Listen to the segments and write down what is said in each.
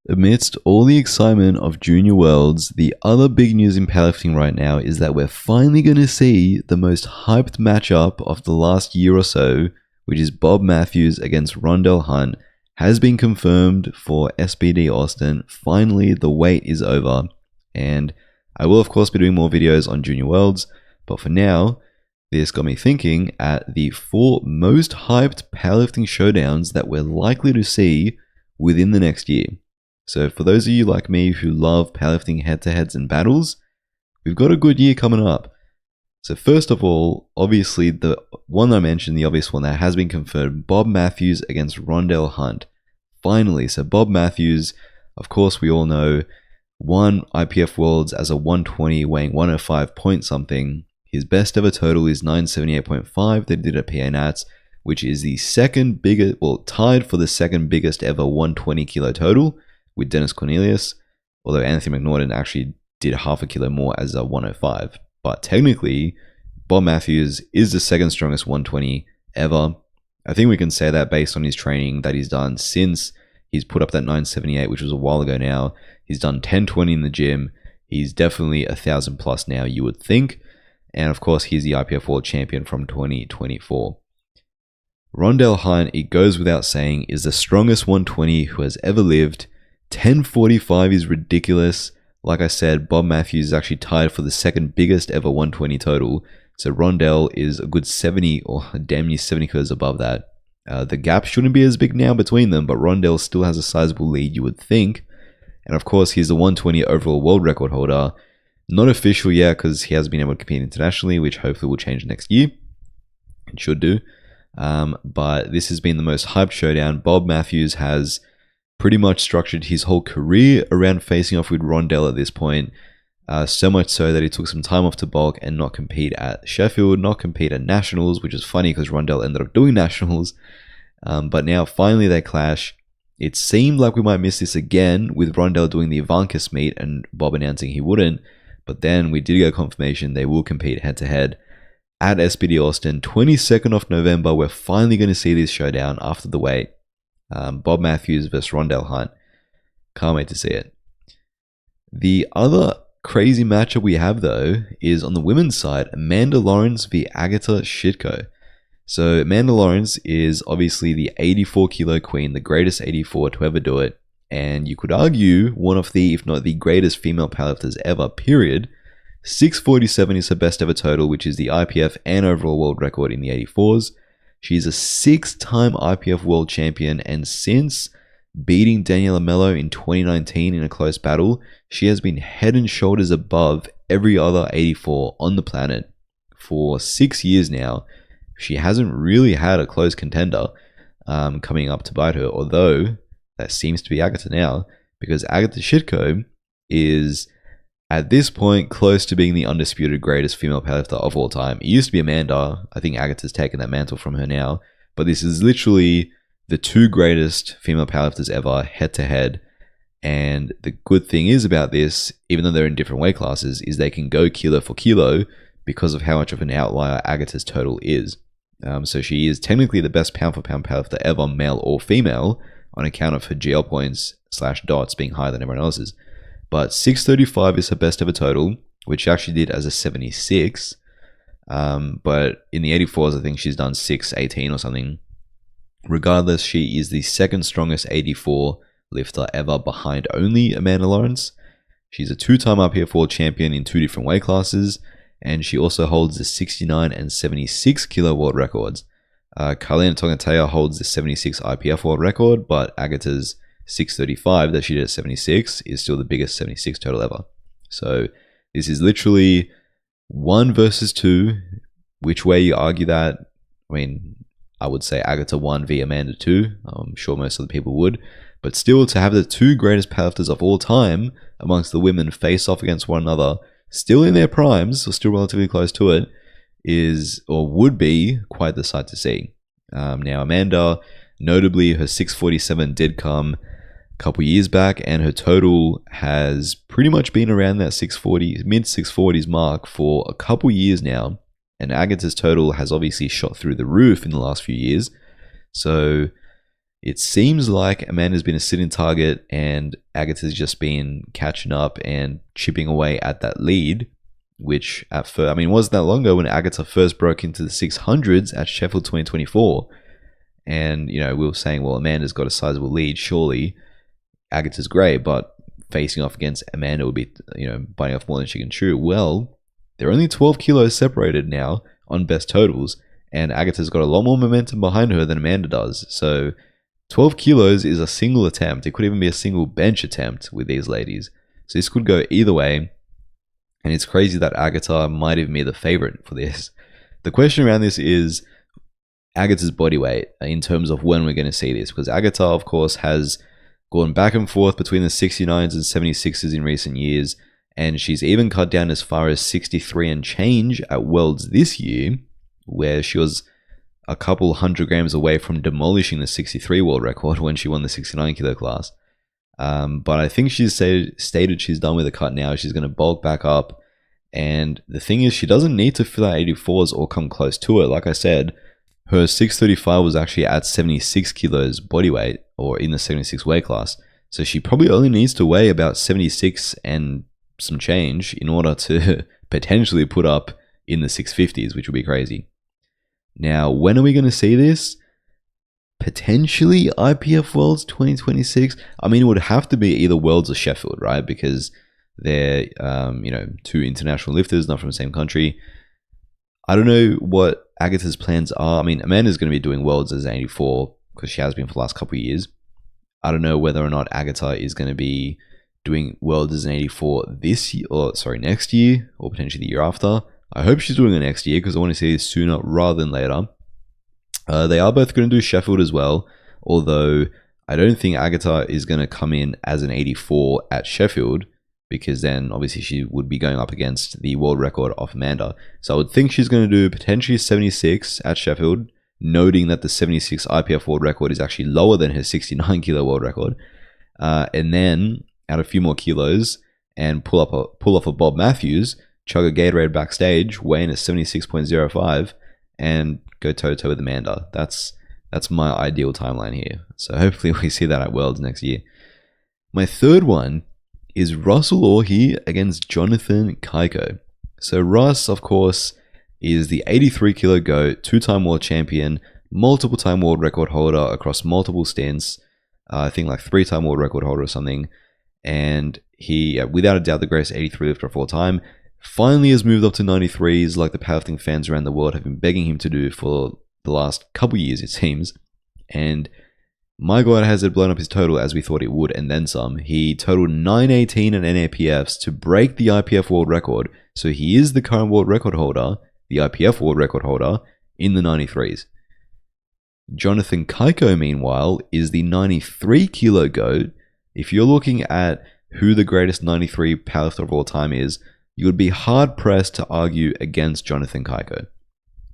Amidst all the excitement of Junior Worlds, the other big news in powerlifting right now is that we're finally going to see the most hyped matchup of the last year or so, which is Bobb Matthews against Rondel Hunte, has been confirmed for SBD Austin. Finally, the wait is over, and I will of course be doing more videos on Junior Worlds, but for now, this got me thinking at the 4 most hyped powerlifting showdowns that we're likely to see within the next year. So for those of you like me who love powerlifting head-to-heads and battles, we've got a good year coming up. So first of all, obviously the one I mentioned, the obvious one that has been confirmed, Bobb Matthews against Rondel Hunte. Finally, so Bobb Matthews, of course we all know, won IPF Worlds as a 120 weighing 105 point something. His best ever total is 978.5. They did a PA Nats, which is the second biggest, well, tied for the second biggest ever 120 kilo total with Dennis Cornelius, although Anthony McNaughton actually did half a kilo more as a 105. But technically, Bobb Matthews is the second strongest 120 ever. I think we can say that based on his training that he's done since he's put up that 978, which was a while ago now. He's done 1020 in the gym. He's definitely 1,000 plus now, you would think. And of course, he's the IPF World Champion from 2024. Rondel Hunte, it goes without saying, is the strongest 120 who has ever lived. 1045 is ridiculous. Like I said, Bobb Matthews is actually tied for the second biggest ever 120 total. So Rondel is a good 70 or damn near 70 kilos above that. The gap shouldn't be as big now between them, but Rondel still has a sizable lead, you would think. And of course, he's the 120 overall world record holder. Not official yet because he hasn't been able to compete internationally, which hopefully will change next year. It should do. But this has been the most hyped showdown. Bobb Matthews has pretty much structured his whole career around facing off with Rondel at this point. So much so that he took some time off to bulk and not compete at Sheffield, not compete at Nationals, which is funny because Rondel ended up doing Nationals. But now finally they clash. It seemed like we might miss this again with Rondel doing the Ivankis meet and Bobb announcing he wouldn't. But then we did get confirmation they will compete head-to-head at SBD Austin, 22nd of November. We're finally going to see this showdown after the wait. Bobb Matthews versus Rondel Hunte. Can't wait to see it. The other crazy matchup we have, though, is on the women's side, Amanda Lawrence v Agata Sitko. So Amanda Lawrence is obviously the 84 kilo queen, the greatest 84 to ever do it. And you could argue one of the, if not the greatest female powerlifters ever, period. 647 is her best ever total, which is the IPF and overall world record in the 84s. She's a 6-time IPF world champion, and since beating Daniela Mello in 2019 in a close battle, she has been head and shoulders above every other 84 on the planet. For 6 years now, she hasn't really had a close contender coming up to bite her, although that seems to be Agata now, because Agata Sitko is at this point close to being the undisputed greatest female powerlifter of all time. It used to be Amanda. I think Agata's taken that mantle from her now, but this is literally the 2 greatest female powerlifters ever head to head. And the good thing is about this, even though they're in different weight classes, is they can go kilo for kilo because of how much of an outlier Agata's total is. So she is technically the best pound for pound powerlifter ever, male or female, on account of her GL points / dots being higher than everyone else's. But 635 is her best ever total, which she actually did as a 76. But in the 84s, I think she's done 618 or something. Regardless, she is the second strongest 84 lifter ever, behind only Amanda Lawrence. She's a 2-time IPF world champion in 2 different weight classes, and she also holds the 69 and 76 kilo world records. Carlina Tongatea holds the 76 IPF world record, but Agata's 635 that she did at 76 is still the biggest 76 total ever. So this is literally 1 versus 2. Which way you argue that? I mean, I would say Agata 1 v Amanda 2. I'm sure most of the people would. But still, to have the 2 greatest powerlifters of all time amongst the women face off against one another, still in their primes, or still relatively close to it, is, or would be, quite the sight to see. Now, Amanda, notably, her 647 did come a couple years back, and her total has pretty much been around that 640, mid 640s mark for a couple years now. And Agata's total has obviously shot through the roof in the last few years. So It seems like Amanda's been a sitting target and Agata's just been catching up and chipping away at that lead, which at first, I mean, it wasn't that long ago when Agata first broke into the 600s at Sheffield 2024. And, you know, we were saying, well, Amanda's got a sizable lead, surely Agata's great, but facing off against Amanda would be, you know, biting off more than she can chew. Well, they're only 12 kilos separated now on best totals, and Agata's got a lot more momentum behind her than Amanda does. So 12 kilos is a single attempt. It could even be a single bench attempt with these ladies. So this could go either way. And it's crazy that Agata might even be the favorite for this. The question around this is Agata's body weight in terms of when we're going to see this. Because Agata, of course, has gone back and forth between the 69s and 76s in recent years. And she's even cut down as far as 63 and change at Worlds this year, where she was a couple 100 grams away from demolishing the 63 world record when she won the 69 kilo class. But I think she's stated she's done with the cut now. She's going to bulk back up. And the thing is, she doesn't need to fill out 84s or come close to it. Like I said, her 635 was actually at 76 kilos body weight, or in the 76 weight class. So she probably only needs to weigh about 76 and some change in order to potentially put up in the 650s, which would be crazy. Now, when are we going to see this? Potentially IPF Worlds 2026. I mean, it would have to be either Worlds or Sheffield, right? Because they're, you know, two international lifters, not from the same country. I don't know what Agata's plans are. I mean, Amanda's going to be doing Worlds as an 84 because she has been for the last couple of years. I don't know whether or not Agata is going to be doing Worlds as an 84 this year, or sorry, next year, or potentially the year after. I hope she's doing it next year because I want to see this sooner rather than later. They are both going to do Sheffield as well, although I don't think Agata is going to come in as an 84 at Sheffield, because then obviously she would be going up against the world record of Amanda. So I would think she's going to do potentially 76 at Sheffield, noting that the 76 IPF world record is actually lower than her 69 kilo world record, and then add a few more kilos and pull off a Bobb Matthews, chug a Gatorade backstage, weigh in at 76.05, and go toe-to-toe with Amanda. That's my ideal timeline here. So hopefully we see that at Worlds next year. My third one is Russel Orhii against Jonathan Cayco. So Russ, of course, is the 83 kilo GOAT, two-time world champion, multiple-time world record holder across multiple stints. I think like three-time world record holder or something. And he, without a doubt, the greatest 83 lifter of all time. Finally has moved up to 93s like the powerlifting fans around the world have been begging him to do for the last couple years, it seems. And my God, has it blown up his total as we thought it would, and then some. He totaled 918 in NAPFs to break the IPF world record. So he is the current world record holder, the IPF world record holder, in the 93s. Jonathan Cayco, meanwhile, is the 93 kilo GOAT. If you're looking at who the greatest 93 powerlifter of all time is, you would be hard-pressed to argue against Jonathan Cayco.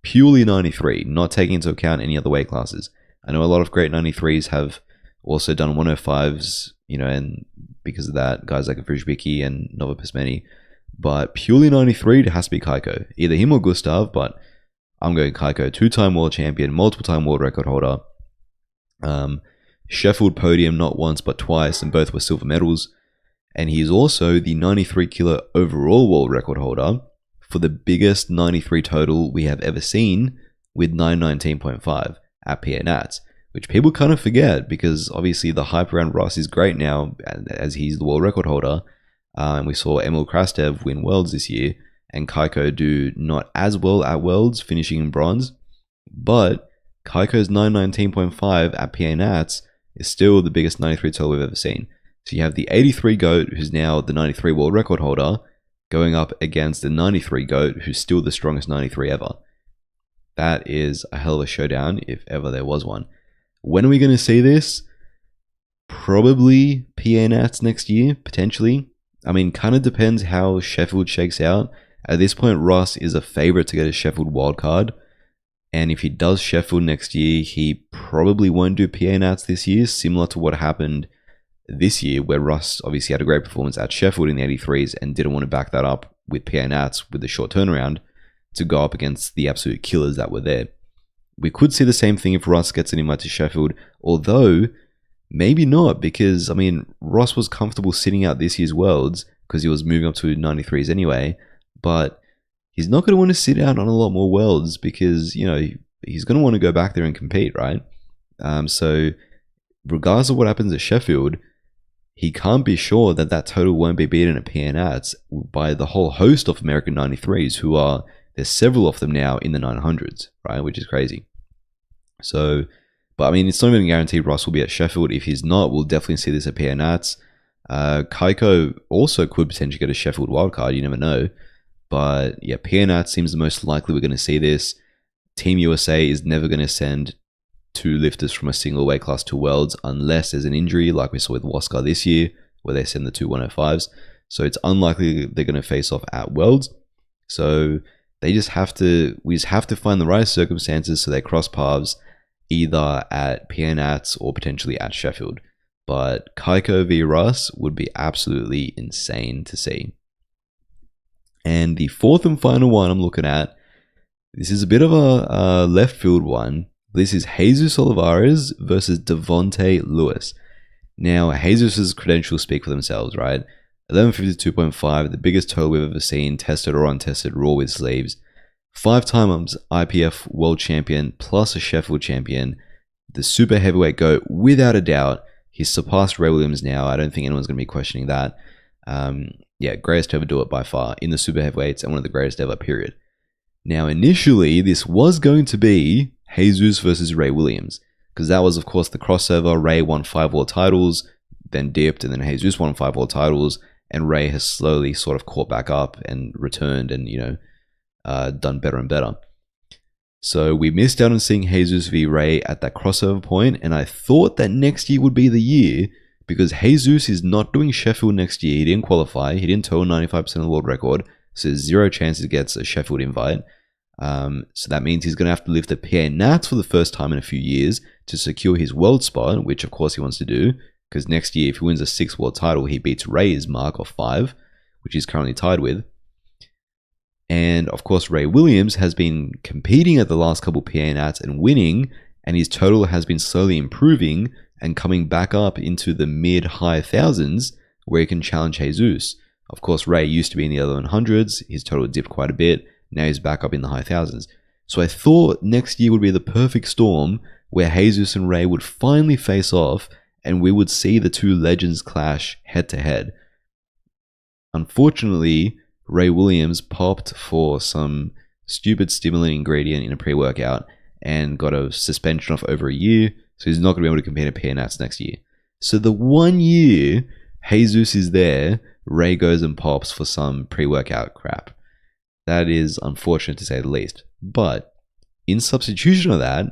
Purely 93, not taking into account any other weight classes. I know a lot of great 93s have also done 105s, you know, and because of that, guys like Vrujbicki and Nova Pismeni. But purely 93, it has to be Cayco. Either him or Gustav, but I'm going Cayco. Two-time world champion, multiple-time world record holder. Sheffield podium not once but twice, and both were silver medals. And he's also the 93 kilo overall world record holder for the biggest 93 total we have ever seen, with 919.5 at PA Nats, which people kind of forget because obviously the hype around Russ is great now as he's the world record holder. And we saw Emil Krastev win Worlds this year, and Cayco do not as well at Worlds, finishing in bronze. But Cayco's 919.5 at PA Nats is still the biggest 93 total we've ever seen. So you have the 83 GOAT, who's now the 93 world record holder, going up against the 93 GOAT, who's still the strongest 93 ever. That is a hell of a showdown, if ever there was one. When are we going to see this? Probably PA Nats next year, potentially. I mean, kind of depends how Sheffield shakes out. At this point, Russ is a favorite to get a Sheffield wildcard. And if he does Sheffield next year, he probably won't do PA Nats this year, similar to what happened this year, where Russ obviously had a great performance at Sheffield in the 83s and didn't want to back that up with PA Nats with the short turnaround to go up against the absolute killers that were there. we could see the same thing if Russ gets an invite to Sheffield, although maybe not, because, I mean, Ross was comfortable sitting out this year's Worlds because he was moving up to 93s anyway, but he's not going to want to sit out on a lot more Worlds because, you know, he's going to want to go back there and compete, right? So regardless of what happens at Sheffield, he can't be sure that that total won't be beaten at PNATs by the whole host of American 93s who are, there's several of them now in the 900s, right? Which is crazy. So, but I mean, it's not even guaranteed Russ will be at Sheffield. If he's not, we'll definitely see this at PNATs. Cayco also could potentially get a Sheffield wildcard, you never know. But yeah, PNAT seems the most likely we're going to see this. Team USA is never going to send 2 lifters from a single weight class to Worlds unless there's an injury, like we saw with Waskar this year, where they send the 2 105s. So it's unlikely they're going to face off at Worlds. So we just have to find the right circumstances so they cross paths either at PNATs or potentially at Sheffield. But Cayco v Russ would be absolutely insane to see. And the fourth and final one I'm looking at, this is a bit of a left field one. This is Jesus Olivares versus Devonte Lewis. Now, Jesus' credentials speak for themselves, right? 1152.5, the biggest total we've ever seen, tested or untested, raw with sleeves. 5 times IPF world champion, plus a Sheffield champion. The super heavyweight GOAT, without a doubt. He's surpassed Ray Williams now. I don't think anyone's going to be questioning that. Yeah, greatest to ever do it by far in the super heavyweights and one of the greatest ever, period. Now, initially, this was going to be Jesus versus Ray Williams, because that was, of course, the crossover. Ray won 5 world titles, then dipped, and then Jesus won 5 world titles, and Ray has slowly sort of caught back up and returned and, you know, done better and better. So we missed out on seeing Jesus v Ray at that crossover point, and I thought that next year would be the year, because Jesus is not doing Sheffield next year. He didn't qualify. He didn't total 95% of the world record, so there's 0 chance he gets a Sheffield invite. So that means he's going to have to lift the PA Nats for the first time in a few years to secure his world spot, which of course he wants to do, because next year, if he wins a 6th world title, he beats Ray's mark of 5, which he's currently tied with. And of course, Ray Williams has been competing at the last couple PA Nats and winning, and his total has been slowly improving and coming back up into the mid-high thousands where he can challenge Jesus. Of course, Ray used to be in the 1100s. His total dipped quite a bit. Now he's back up in the high thousands. So I thought next year would be the perfect storm where Jesus and Ray would finally face off and we would see the 2 legends clash head to head. Unfortunately, Ray Williams popped for some stupid stimulant ingredient in a pre-workout and got a suspension of over a year, so he's not going to be able to compete at PNATs next year. So the 1 year Jesus is there, Ray goes and pops for some pre-workout crap. That is unfortunate to say the least. But in substitution of that,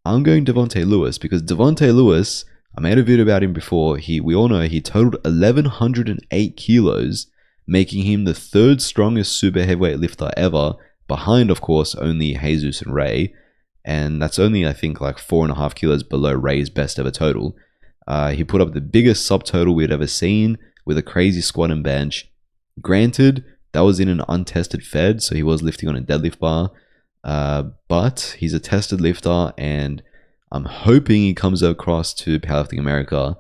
I'm going Devonte Lewis, because Devonte Lewis, I made a video about him before. We all know he totaled 1,108 kilos, making him the 3rd strongest super heavyweight lifter ever, behind, of course, only Jesus and Ray. And that's only, I think, like 4.5 kilos below Ray's best ever total. He put up the biggest subtotal we'd ever seen with a crazy squat and bench. Granted, that was in an untested fed, so he was lifting on a deadlift bar. But he's a tested lifter, and I'm hoping he comes across to Powerlifting America.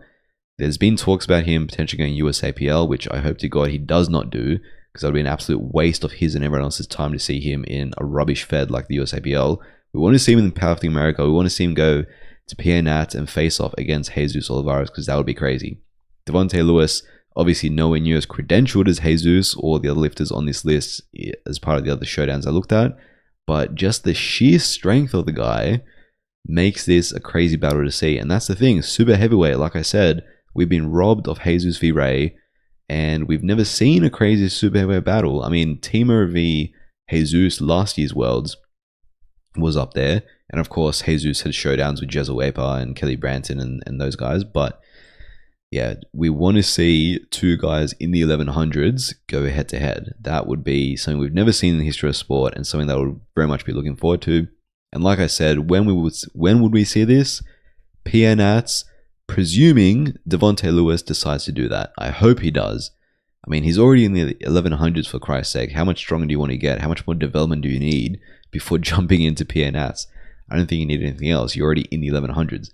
There's been talks about him potentially going USAPL, which I hope to God he does not do, because that would be an absolute waste of his and everyone else's time to see him in a rubbish fed like the USAPL. We want to see him in Powerlifting America. We want to see him go to PNAT and face off against Jesus Olivares, because that would be crazy. Devonte Lewis, obviously nowhere near as credentialed as Jesus or the other lifters on this list as part of the other showdowns I looked at, but just the sheer strength of the guy makes this a crazy battle to see. And that's the thing, super heavyweight, like I said, we've been robbed of Jesus v Ray, and we've never seen a crazy super heavyweight battle. I mean, Timur v Jesus last year's Worlds was up there, and of course Jesus had showdowns with Jezza Wepa and Kelly Branton and those guys, but yeah, we want to see 2 guys in the 1100s go head to head. That would be something we've never seen in the history of sport, and something that we'll very much be looking forward to. And like I said, when would we see this? PNATs, presuming Devonte Lewis decides to do that. I hope he does. I mean, he's already in the 1100s, for Christ's sake. How much stronger do you want to get? How much more development do you need before jumping into PNATs? I don't think you need anything else. You're already in the 1100s.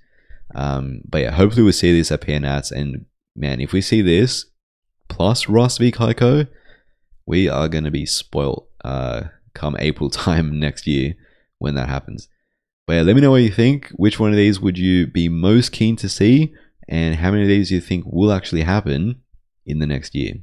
But yeah, hopefully we'll see this at PNATs. And man, if we see this plus Russ v Cayco, we are going to be spoilt come April time next year when that happens. But yeah, let me know what you think. Which one of these would you be most keen to see? And how many of these do you think will actually happen in the next year?